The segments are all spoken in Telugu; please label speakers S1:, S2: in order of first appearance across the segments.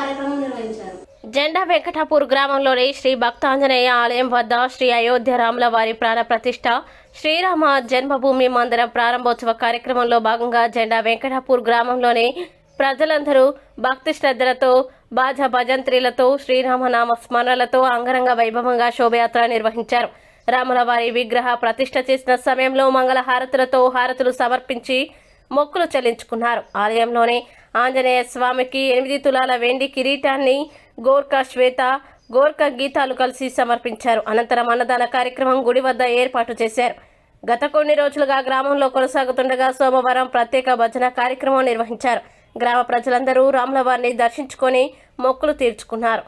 S1: కార్యక్రమం నిర్వహించారు.
S2: జెండా వెంకటాపూర్ గ్రామంలోని శ్రీ భక్తాంజనేయ ఆలయం వద్ద శ్రీ అయోధ్య రాముల వారి ప్రాణ ప్రతిష్ఠ శ్రీరామ జన్మభూమి మందిరం ప్రారంభోత్సవ కార్యక్రమంలో భాగంగా జెండా వెంకటాపూర్ గ్రామంలోని ప్రజలందరూ భక్తి శ్రద్ధలతో బాజా భజంత్రీలతో శ్రీరామనామ స్మరణలతో అంగరంగ వైభవంగా శోభయాత్ర నిర్వహించారు. రాముల వారి విగ్రహ ప్రతిష్ఠ చేసిన సమయంలో మంగళ హారతులతో హారతులు సమర్పించి మొక్కులు చెల్లించుకున్నారు. ఆలయంలోని ఆంజనేయ స్వామికి 8 తులాల వెండి కిరీటాన్ని గోర్ఖా శ్వేత గోర్ఖా గీతాలు కలిసి సమర్పించారు. అనంతరం అన్నదాన కార్యక్రమం గుడి వద్ద ఏర్పాటు చేశారు. గత కొన్ని రోజులుగా గ్రామంలో కొనసాగుతుండగా సోమవారం ప్రత్యేక భజన కార్యక్రమం నిర్వహించారు. గ్రామ ప్రజలందరూ రాముల వారిని దర్శించుకొని మొక్కులు తీర్చుకున్నారు.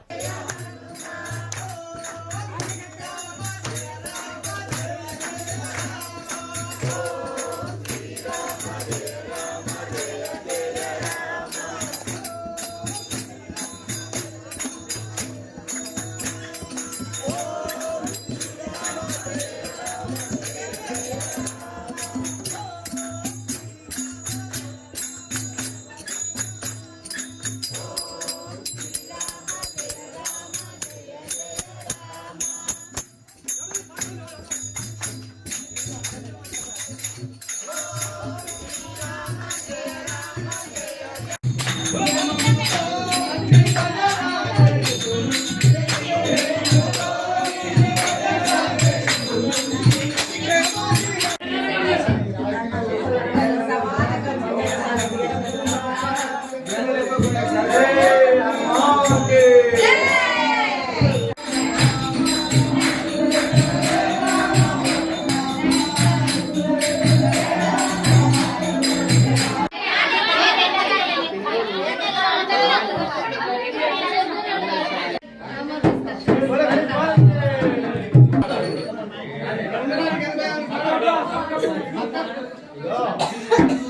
S3: Yeah.